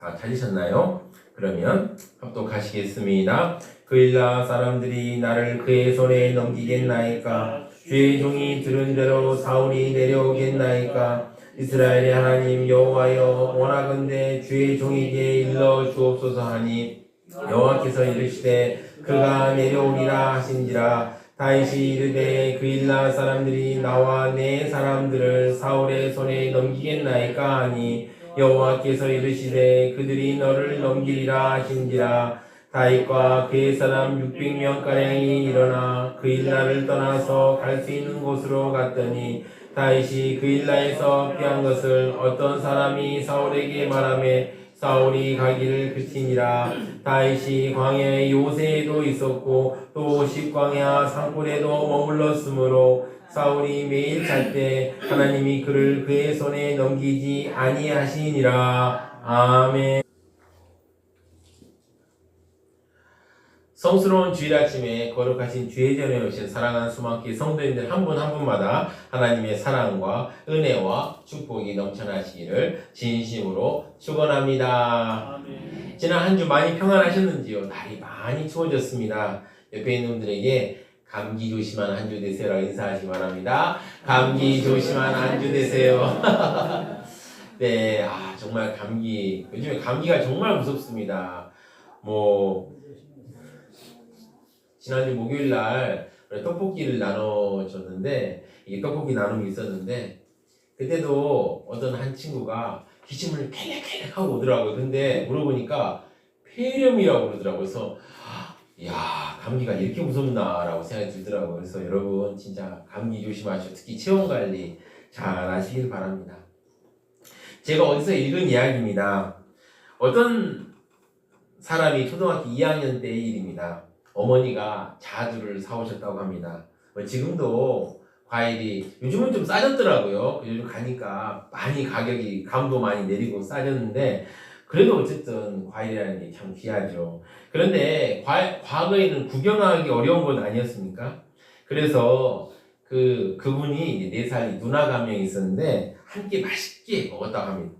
다 찾으셨나요? 그러면 합독하시겠습니다. 그일라 사람들이 나를 그의 손에 넘기겠나이까? 주의 종이 들은 대로 사울이 내려오겠나이까? 이스라엘의 하나님 여호와여, 원하건대 주의 종에게 일러 주옵소서 하니 여호와께서 이르시되 그가 내려오리라 하신지라. 다윗이 이르되 그일라 사람들이 나와 내 사람들을 사울의 손에 넘기겠나이까 하니 여호와께서 이르시되 그들이 너를 넘기리라 하신지라. 다윗과 그의 사람 600명가량이 일어나 그일라를 떠나서 갈 수 있는 곳으로 갔더니 다윗이 그일라에서 피한 것을 어떤 사람이 사울에게 말하매 사울이 가기를 그치니라. 다윗이 광야의 요새에도 있었고 또 십광야 산골에도 머물렀으므로 사울이 매일 잘 때 하나님이 그를 그의 손에 넘기지 아니하시니라. 아멘. 성스러운 주일 아침에 거룩하신 주의 전에 오신 사랑하는 수많게 성도님들 한 분 한 분마다 하나님의 사랑과 은혜와 축복이 넘쳐나시기를 진심으로 축원합니다. 아멘. 지난 한 주 많이 평안하셨는지요? 날이 많이 추워졌습니다. 옆에 있는 분들에게 감기 조심한 한 주 되세요라고 인사하시기 바랍니다. 감기 조심한 한 주 되세요. 네, 정말 감기, 요즘에 감기가 정말 무섭습니다. 지난주 목요일날 떡볶이를 나눠줬는데, 이게 떡볶이 나눔이 있었는데, 그때도 어떤 한 친구가 기침을 캘렉캘렉 하고 오더라고요. 근데 물어보니까 폐렴이라고 그러더라고요. 그래서 이야, 감기가 이렇게 무섭나라고 생각이 들더라고요. 그래서 여러분 진짜 감기 조심하시고 특히 체온 관리 잘 하시길 바랍니다. 제가 어디서 읽은 이야기입니다. 어떤 사람이 초등학교 2학년 때의 일입니다. 어머니가 자두를 사오셨다고 합니다. 지금도 과일이 요즘은 좀 싸졌더라고요. 요즘 가니까 많이 가격이 감도 많이 내리고 싸졌는데 그래도 어쨌든 과일이라는 게 참 귀하죠. 그런데 과거에는 구경하기 어려운 건 아니었습니까? 그래서 그분이 4살이 누나가 한 명 있었는데 함께 맛있게 먹었다고 합니다.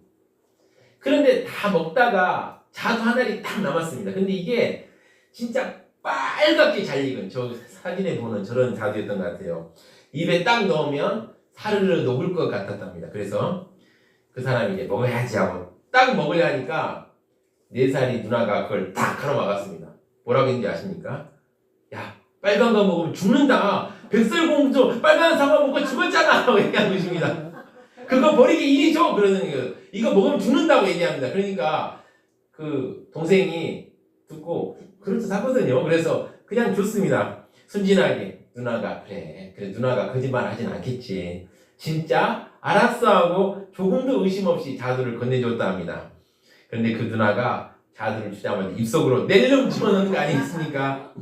그런데 다 먹다가 자두 한 알이 딱 남았습니다. 근데 이게 진짜 빨갛게 잘 익은, 저 사진에 보는 저런 자두였던 것 같아요. 입에 딱 넣으면 사르르 녹을 것 같았답니다. 그래서 그 사람이 이제 먹어야지 하고 딱 먹으려 하니까 4살이 누나가 그걸 딱 가로막았습니다. 뭐라고 했는지 아십니까? 야, 빨간 거 먹으면 죽는다. 백설공주 빨간 사과 먹고 죽었잖아 라고 얘기한 것입니다. 그거 버리기 이리 줘 그러는 거예요. 이거 먹으면 죽는다고 얘기합니다. 그러니까 그 동생이 듣고 그럴듯하거든요. 그래서 그냥 줬습니다. 순진하게. 누나가 그래 누나가 거짓말 하진 않겠지. 진짜 알았어 하고 조금도 의심 없이 자두를 건네줬다 합니다. 그런데 그 누나가 자두를 주자마자 입속으로 낼름 집어넣는 거 아니겠습니까?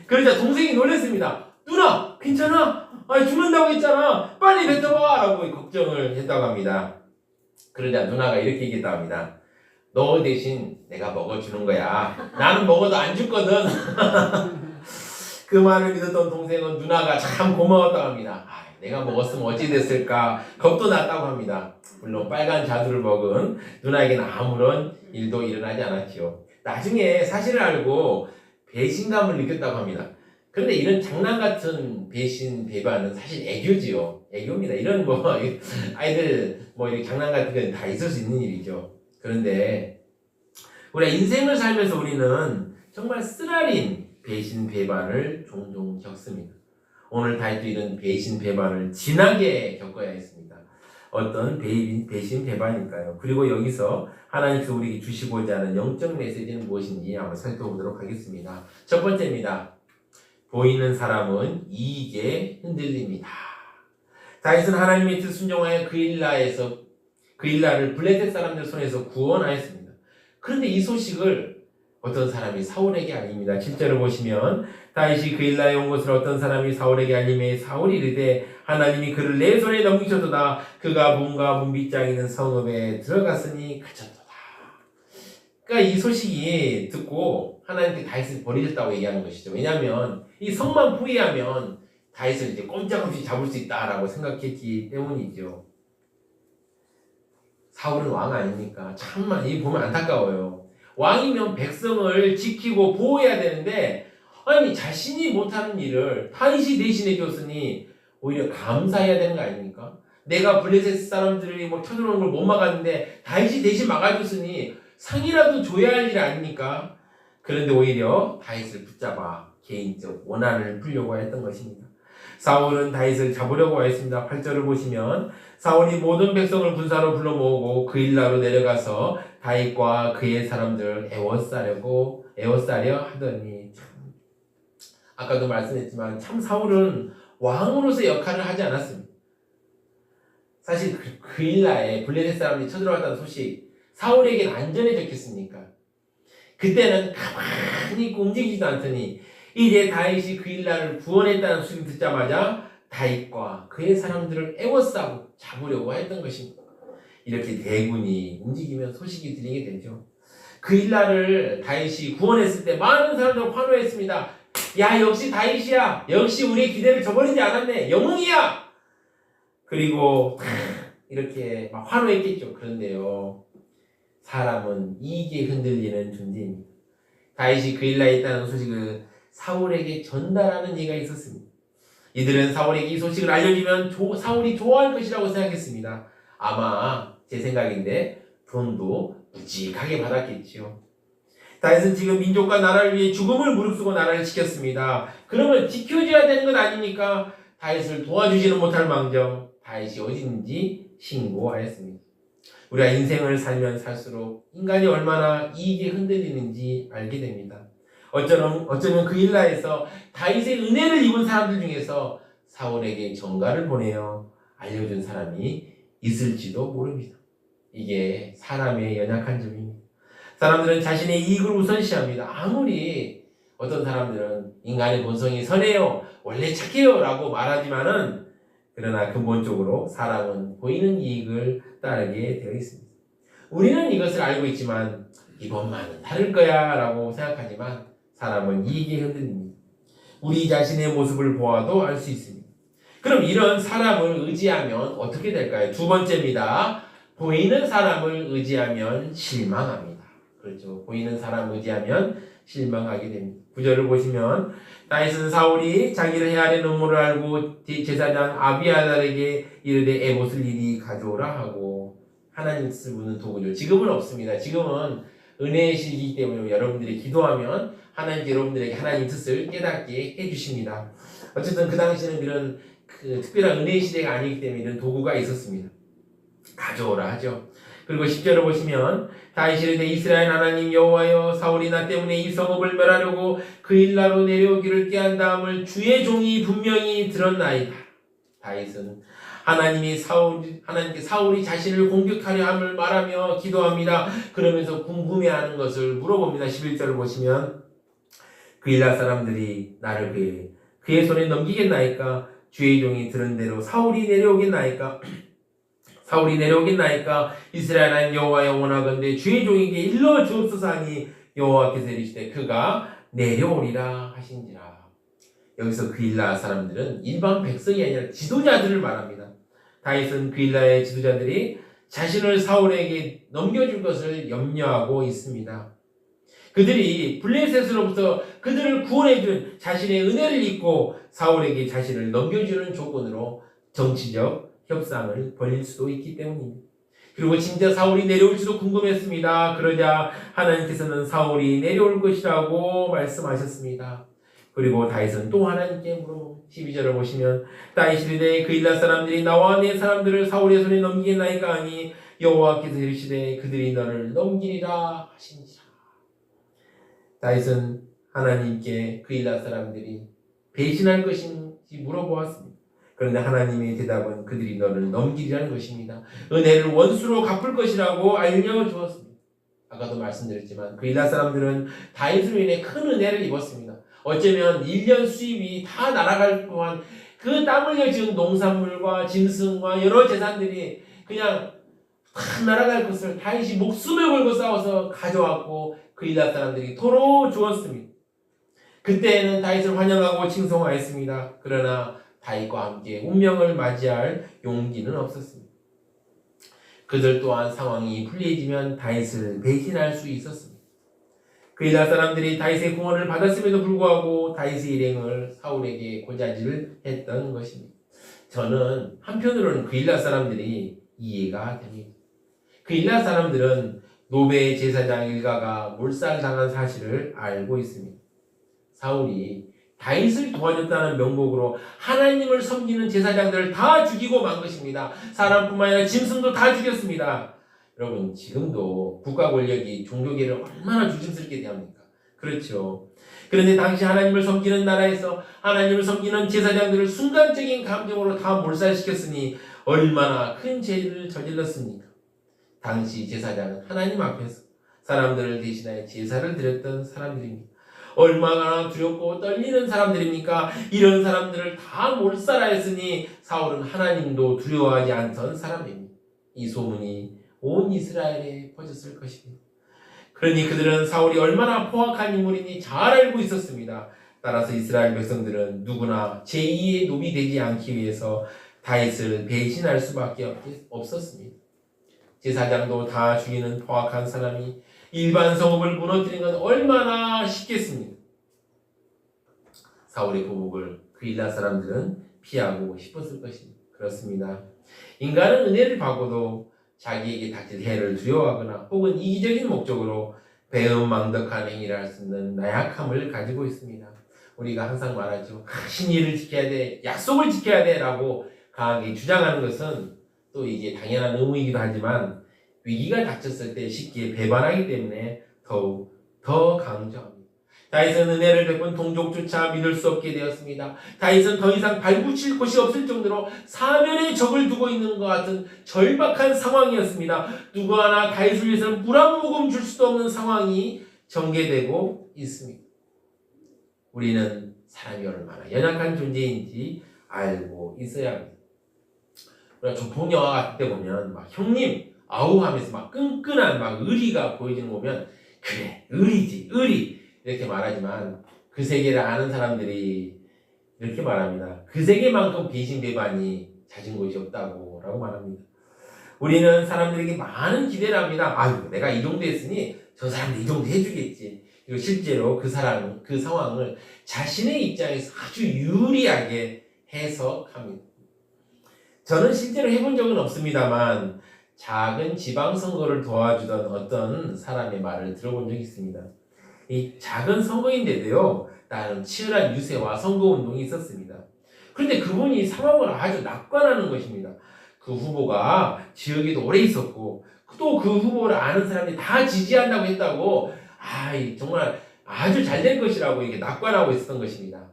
그러자 동생이 놀랐습니다. 누나 괜찮아? 아니 죽는다고 했잖아. 빨리 뱉어봐 라고 걱정을 했다고 합니다. 그러자 누나가 이렇게 얘기했다고 합니다. 너 대신 내가 먹어주는 거야. 나는 먹어도 안 죽거든. 그 말을 믿었던 동생은 누나가 참 고마웠다고 합니다. 내가 먹었으면 어찌 됐을까 겁도 났다고 합니다. 물론 빨간 자두를 먹은 누나에게는 아무런 일도 일어나지 않았지요. 나중에 사실을 알고 배신감을 느꼈다고 합니다. 그런데 이런 장난 같은 배신 배반은 사실 애교지요. 애교입니다. 이런 아이들 이렇게 장난 같은 건 다 있을 수 있는 일이죠. 그런데 우리가 인생을 살면서 우리는 정말 쓰라린 배신 배반을 종종 겪습니다. 오늘 다윗도 이런 배신 배반을 진하게 겪어야 했습니다. 어떤 배신 배반일까요? 그리고 여기서 하나님께서 우리에게 주시고자 하는 영적 메시지는 무엇인지 한번 살펴보도록 하겠습니다. 첫 번째입니다. 보이는 사람은 이익에 흔들립니다. 다윗은 하나님의 뜻 순종하여 그일라를 블레셋 사람들 손에서 구원하였습니다. 그런데 이 소식을 어떤 사람이 사울에게 알립니다. 7절을 보시면 다윗이 그일라에 온 것을 어떤 사람이 사울에게 알림해 사울이 이르되 하나님이 그를 내 손에 넘기셨도다. 그가 문과 문빗장 있는 성읍에 들어갔으니 갇혔도다. 그러니까 이 소식이 듣고 하나님께 다윗을 버리셨다고 얘기하는 것이죠. 왜냐하면 이 성만 포위하면 다윗을 이제 꼼짝없이 잡을 수 있다라고 생각했기 때문이죠. 사울은 왕 아닙니까? 참만 이 보면 안타까워요. 왕이면 백성을 지키고 보호해야 되는데 아니 자신이 못하는 일을 다윗이 대신해 줬으니 오히려 감사해야 되는 거 아닙니까? 내가 블레셋 사람들이 뭐 쳐들어오는 걸 못 막았는데 다윗이 대신 막아줬으니 상이라도 줘야 할 일 아닙니까? 그런데 오히려 다윗을 붙잡아 개인적 원한을 풀려고 했던 것입니다. 사울은 다윗을 잡으려고 했습니다. 8절을 보시면 사울이 모든 백성을 군사로 불러 모으고 그일라로 내려가서 다윗과 그의 사람들을 애워싸려 하더니 아까도 말씀했지만 참 사울은 왕으로서 역할을 하지 않았습니다. 사실 그일라에 블레셋 사람들이 쳐들어왔다는 소식 사울에게는 안전에 적혔으니까 그때는 가만히 있고 움직이지도 않더니 이제 다윗이 그일라를 구원했다는 소식 듣자마자 다윗과 그의 사람들을 애워싸고 잡으려고 했던 것입니다. 이렇게 대군이 움직이면 소식이 들리게 되죠. 그일라를 다윗이 구원했을 때 많은 사람들이 환호했습니다. 야 역시 다윗이야. 역시 우리의 기대를 저버리지 않았네. 영웅이야. 그리고 이렇게 막 환호했겠죠. 그런데요. 사람은 이익에 흔들리는 존재입니다. 다윗이 그일라에 있다는 소식을 사울에게 전달하는 이가 있었습니다. 이들은 사울에게 이 소식을 알려주면 사울이 좋아할 것이라고 생각했습니다. 아마 제 생각인데 돈도 묵직하게 받았겠지요. 다윗은 지금 민족과 나라를 위해 죽음을 무릅쓰고 나라를 지켰습니다. 그러면 지켜줘야 되는 것 아닙니까? 다윗을 도와주지는 못할 망정 다윗이 어딘지 신고하였습니다. 우리가 인생을 살면 살수록 인간이 얼마나 이익에 흔들리는지 알게 됩니다. 어쩌면 그일라에서 다윗의 은혜를 입은 사람들 중에서 사울에게 전가를 보내어 알려준 사람이 있을지도 모릅니다. 이게 사람의 연약한 점입니다. 사람들은 자신의 이익을 우선시합니다. 아무리 어떤 사람들은 인간의 본성이 선해요, 원래 착해요 라고 말하지만은 그러나 근본적으로 사람은 보이는 이익을 따르게 되어 있습니다. 우리는 이것을 알고 있지만 이번만은 다를 거야 라고 생각하지만 사람은 이익에 흔들립니다. 우리 자신의 모습을 보아도 알 수 있습니다. 그럼 이런 사람을 의지하면 어떻게 될까요? 두 번째입니다. 보이는 사람을 의지하면 실망합니다. 그렇죠. 보이는 사람을 의지하면 실망하게 됩니다. 9절을 보시면 다윗은 사울이 자기를 헤아리는 음모를 알고 제사장 아비아달에게 이르되 에봇을 이리 가져오라 하고 하나님 뜻을 묻는 도구죠. 지금은 없습니다. 지금은 은혜의 시기이기 때문에 여러분들이 기도하면 하나님께 여러분들에게 하나님 뜻을 깨닫게 해주십니다. 어쨌든 그 당시에는 이런 특별한 은혜의 시대가 아니기 때문에 이런 도구가 있었습니다. 가져오라 하죠. 그리고 10절을 보시면 다윗이 이르되 이스라엘 하나님 여호와여 사울이 나 때문에 이 성읍을 멸하려고 그일라로 내려오기를 꾀한 다음을 주의 종이 분명히 들었나이다. 다윗은 하나님께 사울이 자신을 공격하려 함을 말하며 기도합니다. 그러면서 궁금해하는 것을 물어봅니다. 11절을 보시면 그일라 사람들이 나를 그의 손에 넘기겠나이까? 주의 종이 들은 대로 사울이 내려오겠나이까? 이스라엘 하나님 여호와여 원하건대 주의 종에게 일러 주옵소서 하니 여호와께서 이르시되 그가 내려오리라 하신지라. 여기서 그일라 사람들은 일반 백성이 아니라 지도자들을 말합니다. 다윗은 그일라의 지도자들이 자신을 사울에게 넘겨줄 것을 염려하고 있습니다. 그들이 블레셋으로부터 그들을 구원해준 자신의 은혜를 잊고 사울에게 자신을 넘겨주는 조건으로 정치적 협상을 벌일 수도 있기 때문입니다. 그리고 진짜 사울이 내려올지도 궁금했습니다. 그러자 하나님께서는 사울이 내려올 것이라고 말씀하셨습니다. 그리고 다윗은 또 하나님께 물어 12절을 보시면 다윗이 이르되 그일라 사람들이 나와 내 사람들을 사울의 손에 넘기겠나이까 하니 여호와께서 이르시되 그들이 너를 넘기리라 하시니라. 다윗은 하나님께 그일라 사람들이 배신할 것인지 물어보았습니다. 그런데 하나님의 대답은 그들이 너를 넘기리라는 것입니다. 은혜를 원수로 갚을 것이라고 알려주었습니다. 아까도 말씀드렸지만 그일라 사람들은 다윗으로 인해 큰 은혜를 입었습니다. 어쩌면 1년 수입이 다 날아갈 동안 그 땀 흘려 지은 농산물과 짐승과 여러 재산들이 그냥 다 날아갈 것을 다윗이 목숨을 걸고 싸워서 가져왔고 그일라 사람들이 도로 주었습니다. 그때는 다윗을 환영하고 칭송하였습니다. 그러나 다윗과 함께 운명을 맞이할 용기는 없었습니다. 그들 또한 상황이 불리해지면 다윗을 배신할 수 있었습니다. 그이라 사람들이 다윗의 구원을 받았음에도 불구하고 다윗의 일행을 사울에게 고자질을 했던 것입니다. 저는 한편으로는 그일라 사람들이 이해가 됩니다. 그일라 사람들은 노베 제사장 일가가 몰살당한 사실을 알고 있습니다. 사울이 다윗을 도와줬다는 명목으로 하나님을 섬기는 제사장들을 다 죽이고 만 것입니다. 사람뿐만 아니라 짐승도 다 죽였습니다. 여러분, 지금도 국가 권력이 종교계를 얼마나 조심스럽게 대합니까? 그렇죠. 그런데 당시 하나님을 섬기는 나라에서 하나님을 섬기는 제사장들을 순간적인 감정으로 다 몰살시켰으니 얼마나 큰 죄를 저질렀습니까? 당시 제사장은 하나님 앞에서 사람들을 대신하여 제사를 드렸던 사람들입니다. 얼마나 두렵고 떨리는 사람들입니까? 이런 사람들을 다 몰살하였으니 사울은 하나님도 두려워하지 않던 사람입니다. 이 소문이 온 이스라엘에 퍼졌을 것입니다. 그러니 그들은 사울이 얼마나 포악한 인물인지 잘 알고 있었습니다. 따라서 이스라엘 백성들은 누구나 제2의 노비 되지 않기 위해서 다윗을 배신할 수밖에 없었습니다. 제사장도 다 죽이는 포악한 사람이 일반 성읍을 무너뜨리는 건 얼마나 쉽겠습니까? 사울의 보복을 그일라 사람들은 피하고 싶었을 것입니다. 그렇습니다. 인간은 은혜를 받고도 자기에게 닥칠 해를 두려워하거나 혹은 이기적인 목적으로 배은망덕한 행위를 할 수 있는 나약함을 가지고 있습니다. 우리가 항상 말하죠. 신의를 지켜야 돼, 약속을 지켜야 돼 라고 강하게 주장하는 것은 또 이게 당연한 의무이기도 하지만 위기가 닥쳤을 때 쉽게 배반하기 때문에 더욱 더 강조합니다. 다윗은 은혜를 베푼 동족조차 믿을 수 없게 되었습니다. 다윗은 더 이상 발붙일 곳이 없을 정도로 사면에 적을 두고 있는 것 같은 절박한 상황이었습니다. 누구 하나 다윗을 위해서는 물 한 모금 줄 수도 없는 상황이 전개되고 있습니다. 우리는 사람이 얼마나 연약한 존재인지 알고 있어야 합니다. 우리가 조폭 영화 같은 때 보면 막 형님 아우 하면서 막 끈끈한 막 의리가 보여지는 거 보면 그래 의리지 의리 이렇게 말하지만 그 세계를 아는 사람들이 이렇게 말합니다. 그 세계만큼 배신배반이 잦은 곳이 없다고 라고 말합니다. 우리는 사람들에게 많은 기대를 합니다. 아유 내가 이 정도 했으니 저 사람도 이 정도 해주겠지. 그리고 실제로 그 상황을 자신의 입장에서 아주 유리하게 해석합니다. 저는 실제로 해본 적은 없습니다만 작은 지방선거를 도와주던 어떤 사람의 말을 들어본 적이 있습니다. 이 작은 선거인데도요, 나름 치열한 유세와 선거운동이 있었습니다. 그런데 그분이 상황을 아주 낙관하는 것입니다. 그 후보가 지역에도 오래 있었고 또 그 후보를 아는 사람들이 다 지지한다고 했다고 정말 아주 잘 될 것이라고 이렇게 낙관하고 있었던 것입니다.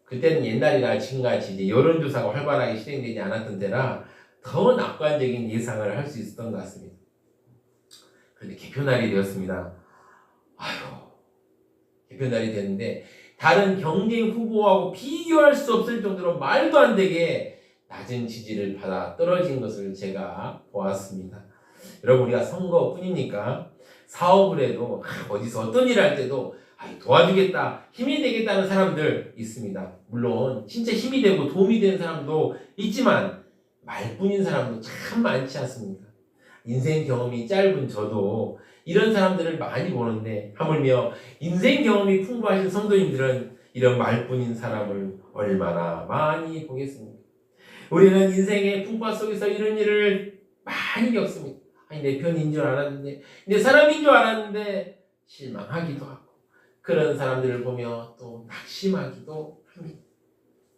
그때는 옛날이나 지금같이 이제 여론조사가 활발하게 실행되지 않았던 때라 더 낙관적인 예상을 할 수 있었던 것 같습니다. 그런데 개표날이 되었습니다. 개표날이 됐는데 다른 경쟁 후보하고 비교할 수 없을 정도로 말도 안 되게 낮은 지지를 받아 떨어진 것을 제가 보았습니다. 여러분 우리가 선거뿐이니까 사업을 해도 어디서 어떤 일을 할 때도 도와주겠다, 힘이 되겠다는 사람들 있습니다. 물론 진짜 힘이 되고 도움이 되는 사람도 있지만 말뿐인 사람도 참 많지 않습니까? 인생 경험이 짧은 저도 이런 사람들을 많이 보는데 하물며 인생 경험이 풍부하신 성도님들은 이런 말뿐인 사람을 얼마나 많이 보겠습니까? 우리는 인생의 풍파 속에서 이런 일을 많이 겪습니다. 내 편인 줄 알았는데 내 사람인 줄 알았는데 실망하기도 하고 그런 사람들을 보며 또 낙심하기도 합니다.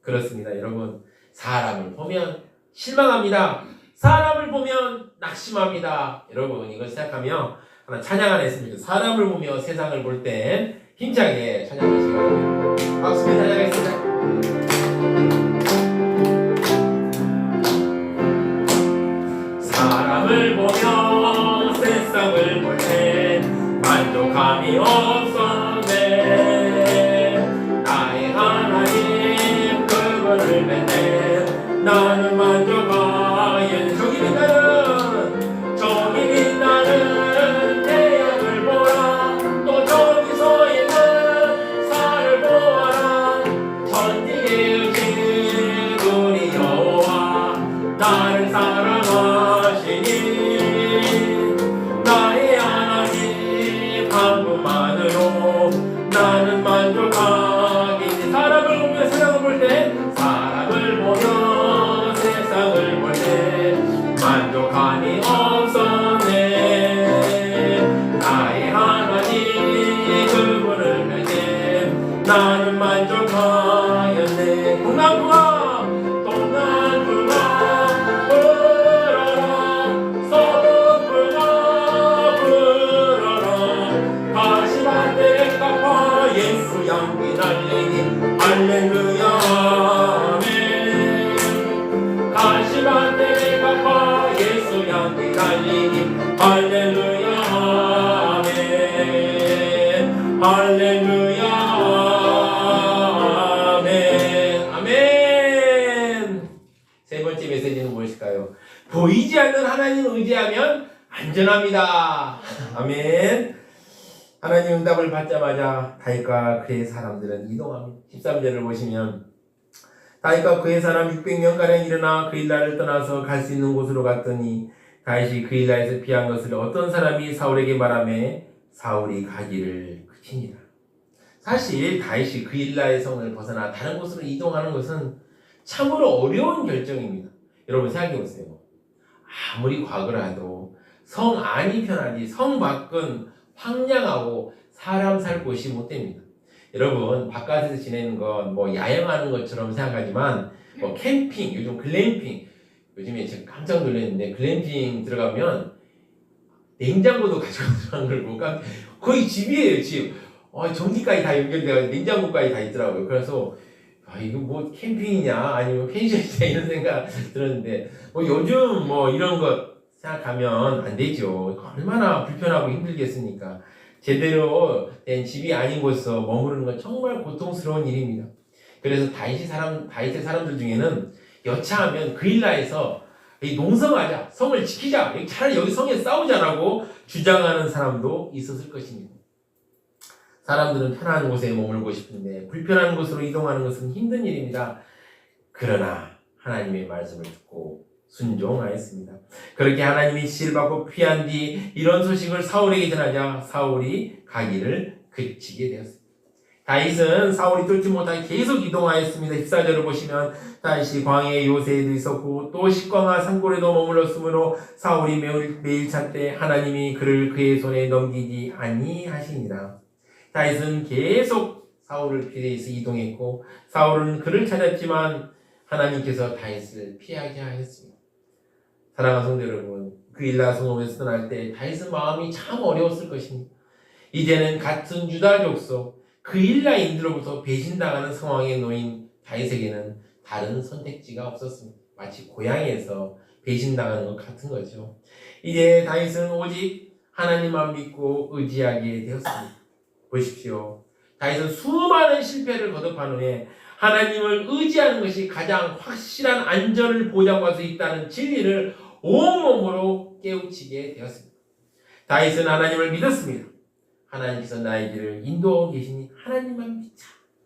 그렇습니다. 여러분 사람을 보면 실망합니다. 사람을 보면 낙심합니다. 여러분 이걸 생각하며 하나 찬양 하나 했으면 좋겠습니다. 사람을 보며 세상을 볼 땐 힘차게 찬양하시기 바랍니다. 박수로 찬양하겠습니다. 사람을 보며 세상을 볼 땐 만족함이 없었네. 나의 하나님 그분을 뵙네. 나는 만족하여 저기 빛나는 태양을 보라. 또 저기 서 있는 산을 보아라. 천지의 신 우리 여호와 나를 사랑하시니 것만으로 나는 만족하겠니. 사람을 보며 세상을 볼 때, 사람을 보며 세상을 볼 때 만족함이 없었네. 나의 하나님 그분을 뵐 때 나는 만족하였네. 동남풍아 불어라, 서북풍아 불어라, 가시밭에 갚아 예수 향기 날리니 할렐루야 아멘. 가시밭에 갚아 예수 향기 날리니 할렐루야 아멘. 할렐루야 아멘. 아멘. 세 번째 메시지는 무엇일까요? 보이지 않는 하나님을 의지하면 안전합니다. 아멘. 하나님 응답을 받자마자 다윗과 그의 사람들은 이동합니다. 13절을 보시면 다윗과 그의 사람 600명가량 일어나 그일라를 떠나서 갈 수 있는 곳으로 갔더니 다윗이 그일라에서 피한 것을 어떤 사람이 사울에게 말하며 사울이 가기를 그치니라. 사실 다윗이 그일라의 성을 벗어나 다른 곳으로 이동하는 것은 참으로 어려운 결정입니다. 여러분 생각해 보세요. 아무리 과거라도 성 안이 편하지 성 밖은 황량하고 사람 살 곳이 못 됩니다. 여러분 바깥에서 지내는 건 뭐 야영하는 것처럼 생각하지만 뭐 캠핑, 요즘 글램핑, 요즘에 제가 깜짝 놀랐는데 글램핑 들어가면 냉장고도 가지고 들어간 걸 보니까 거의 집이에요, 집. 전기까지 다 연결돼가지고 냉장고까지 다 있더라고요. 그래서 이거 뭐 캠핑이냐 아니면 펜션이냐 이런 생각 들었는데 뭐 요즘 뭐 이런 것 생각하면 안 되죠. 얼마나 불편하고 힘들겠습니까? 제대로 된 집이 아닌 곳에서 머무르는 건 정말 고통스러운 일입니다. 그래서 다윗의 사람들 중에는 여차하면 그일라에서 농성하자, 성을 지키자, 차라리 여기 성에 싸우자라고 주장하는 사람도 있었을 것입니다. 사람들은 편한 곳에 머물고 싶은데 불편한 곳으로 이동하는 것은 힘든 일입니다. 그러나 하나님의 말씀을 듣고 순종하였습니다. 그렇게 하나님이 지시를 받고 피한 뒤 이런 소식을 사울에게 전하자 사울이 가기를 그치게 되었습니다. 다윗은 사울이 뚫지 못하게 계속 이동하였습니다. 14절을 보시면 다윗이 광야의 요새에도 있었고 또 식광화 산골에도 머물렀으므로 사울이 매일 찾되 하나님이 그를 그의 손에 넘기지 아니하시니라. 다윗은 계속 사울을 피해서 이동했고 사울은 그를 찾았지만 하나님께서 다윗을 피하게 하였습니다. 사랑하는 성도 여러분, 그일라 성읍에서 떠날 때 다윗은 마음이 참 어려웠을 것입니다. 이제는 같은 유다 족속 그일라인들로부터 배신당하는 상황에 놓인 다윗에게는 다른 선택지가 없었습니다. 마치 고향에서 배신당하는 것 같은 거죠. 이제 다윗은 오직 하나님만 믿고 의지하게 되었습니다. 보십시오. 다윗은 수많은 실패를 거듭한 후에 하나님을 의지하는 것이 가장 확실한 안전을 보장할 수 있다는 진리를 온몸으로 깨우치게 되었습니다. 다윗은 하나님을 믿었습니다. 하나님께서 나의 길을 인도하고 계시니 하나님만 믿자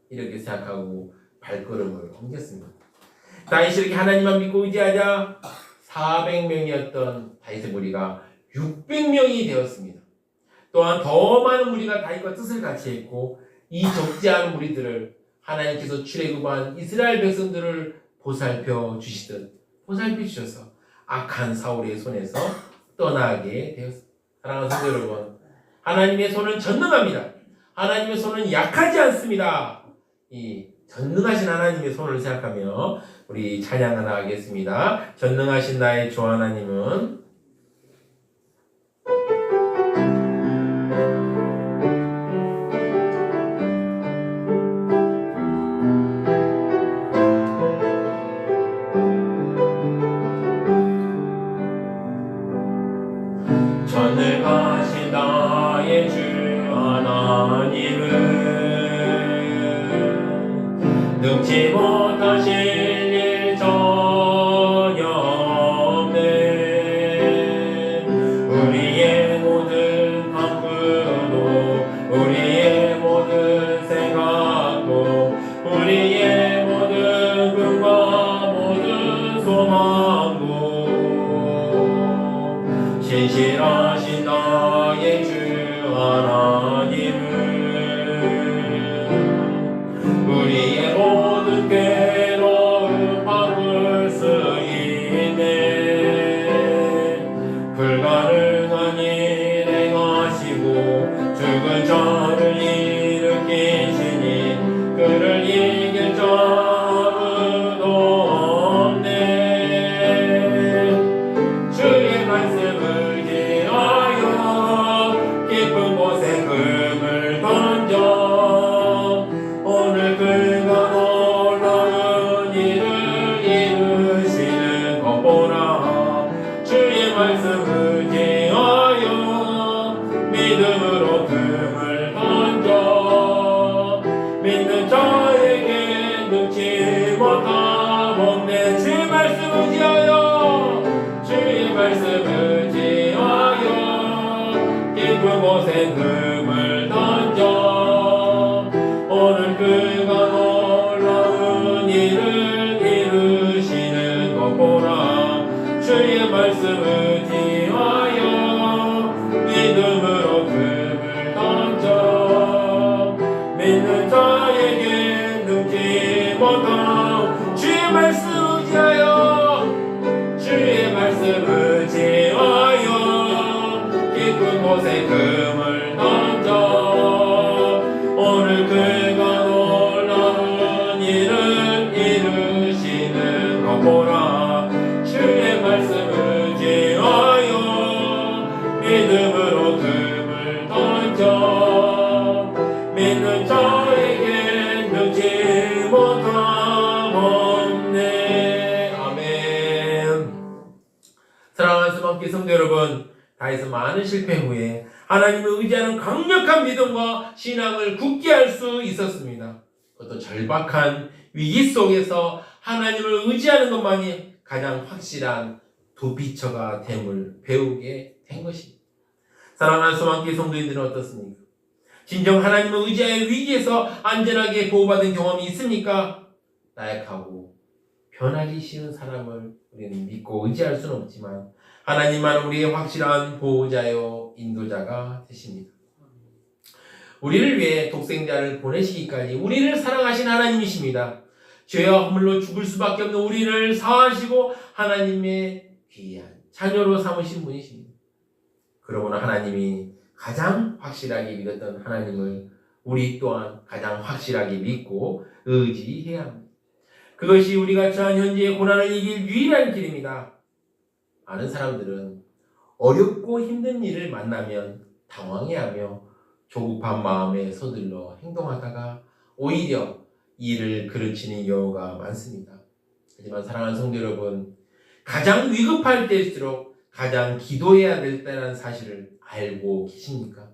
이렇게 생각하고 발걸음을 옮겼습니다. 다윗이 이렇게 하나님만 믿고 의지하자 400명이었던 다윗의 무리가 600명이 되었습니다. 또한 더 많은 무리가 다윗과 뜻을 같이 했고 이 적지 않은 무리들을 하나님께서 출애굽한 이스라엘 백성들을 보살펴 주셔서 악한 사울의 손에서 떠나게 되었습니다. 사랑하는 성도 여러분, 하나님의 손은 전능합니다. 하나님의 손은 약하지 않습니다. 이 전능하신 하나님의 손을 생각하며 우리 찬양 하나 하겠습니다. 전능하신 나의 주 하나님은 전능하신 나의 주 하나님은 능치 못하실 일 전혀 없네. 죽은 저를 일으키시니 그를 이길 자는 없네. 주의 말씀을 의지하여 깊은 곳에 금을 던져 오늘 그가 놀라운 일을 이루시는 것 보라. 주의 말씀을 의지하여 믿음으로 금을 던져 믿는 자에게 능치 못함 없네. 주의 말씀 의지하여 주의 말씀 의지하여 깊은 곳에 금을 던져 오늘 그가 놀라운 일을 이루시는 것 보라. 주의 말씀 의지하여 믿음으로 금을 던져 믿는 자에게 능치 못함. 주의 말씀 의지하여 주의 말씀 의지하여 깊은 곳에 금을 던져 오늘 그가 놀라운 일을 이루시는 것 보라. 주의 말씀 의지하여 믿음으로 금을 던져 믿는 자에게 능치 못함 없네. 아멘. 사랑하는 수박기 성도 여러분, 다윗은 많은 실패 후에 하나님을 의지하는 강력한 믿음과 신앙을 굳게 할 수 있었습니다. 그것도 절박한 위기 속에서 하나님을 의지하는 것만이 가장 확실한 도피처가 됨을 배우게 된 것입니다. 사랑하는 소망기 성도인들은 어떻습니까? 진정 하나님을 의지하여 위기에서 안전하게 보호받은 경험이 있습니까? 나약하고 변하기 쉬운 사람을 우리는 믿고 의지할 수는 없지만 하나님만 우리의 확실한 보호자요 인도자가 되십니다. 우리를 위해 독생자를 보내시기까지 우리를 사랑하신 하나님이십니다. 죄와 허물로 죽을 수밖에 없는 우리를 사하시고 하나님의 귀한 자녀로 삼으신 분이십니다. 그러므로 하나님이 가장 확실하게 믿었던 하나님을 우리 또한 가장 확실하게 믿고 의지해야 합니다. 그것이 우리가 처한 현재의 고난을 이길 유일한 길입니다. 많은 사람들은 어렵고 힘든 일을 만나면 당황해하며 조급한 마음에 서둘러 행동하다가 오히려 일을 그르치는 경우가 많습니다. 하지만 사랑하는 성도 여러분, 가장 위급할 때일수록 가장 기도해야 될 때라는 사실을 알고 계십니까?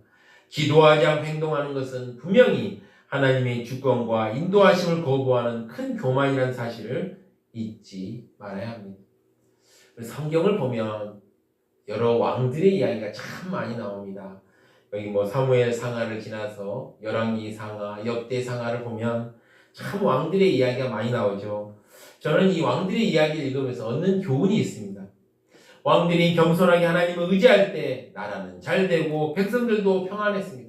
기도하지 않고 행동하는 것은 분명히 하나님의 주권과 인도하심을 거부하는 큰 교만이라는 사실을 잊지 말아야 합니다. 성경을 보면 여러 왕들의 이야기가 참 많이 나옵니다. 여기 사무엘 상하를 지나서 열왕기 상하, 역대 상하를 보면 참 왕들의 이야기가 많이 나오죠. 저는 이 왕들의 이야기를 읽으면서 얻는 교훈이 있습니다. 왕들이 겸손하게 하나님을 의지할 때 나라는 잘 되고 백성들도 평안했습니다.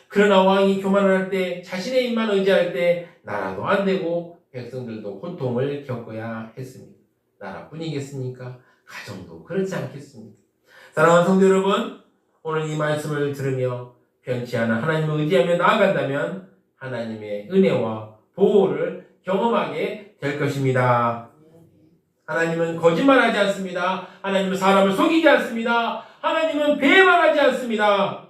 그러나 왕이 교만할 때 자신의 입만 의지할 때 나라도 안 되고 백성들도 고통을 겪어야 했습니다. 나라뿐이겠습니까? 가정도 그렇지 않겠습니까? 사랑하는 성도 여러분, 오늘 이 말씀을 들으며 변치 않은 하나님을 의지하며 나아간다면 하나님의 은혜와 보호를 경험하게 될 것입니다. 하나님은 거짓말하지 않습니다. 하나님은 사람을 속이지 않습니다. 하나님은 배반하지 않습니다.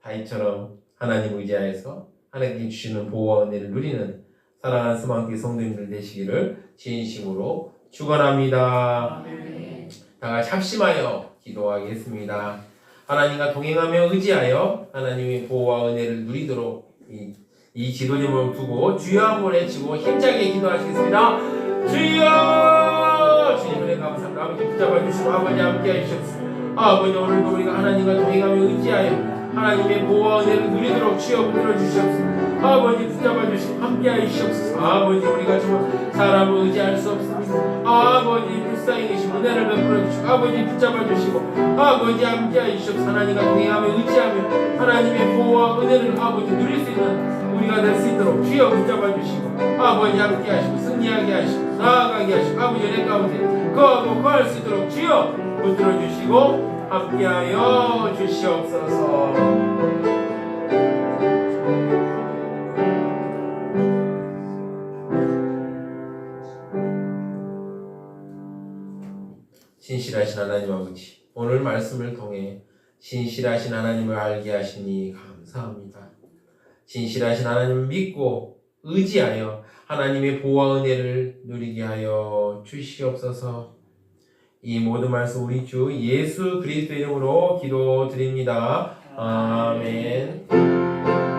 다윗처럼 하나님 의지하여서 하나님께 주시는 보호와 은혜를 누리는 사랑하는 소망교회 성도님들 되시기를 진심으로 축원합니다. 다같이 합심하여 기도하겠습니다. 하나님과 동행하며 의지하여 하나님의 보호와 은혜를 누리도록 이 기도님을 두고 주여 한번 외치고 힘차게 기도하시겠습니다. 주여! 주님의 감사합니다. 아버지 붙잡아 주시고 아버지 함께 하시옵소서. 아버지 오늘도 우리가 하나님과 동행하며 의지하여 하나님의 보호와 은혜를 누리도록 주여 붙들어 주시옵소서. 아버지 붙잡아 주시고 함께 하시옵소서. 아버지 우리가 정말 사람을 의지할 수 없습니다. 아버지 불쌍히 계시고 은혜를 베풀어 주시고 아버지 붙잡아 주시고 아버지 함께 하시옵소서. 하나님과 동행하며 의지하며 하나님의 보호와 은혜를 아버지 누릴 수 있는 우리가 될 수 있도록 주여 붙잡아 주시고 아버지 함께 하시고 승리하게 하시고 나아가게 하시고 아버지 은혜 가운데 거하고 거할 수 있도록 주여 붙들어 주시고 함께하여 주시옵소서. 신실하신 하나님 아버지, 오늘 말씀을 통해 신실하신 하나님을 알게 하시니 감사합니다. 신실하신 하나님을 믿고 의지하여 하나님의 보호와 은혜를 누리게 하여 주시옵소서. 이 모든 말씀 우리 주 예수 그리스도 이름으로 기도드립니다. 아멘.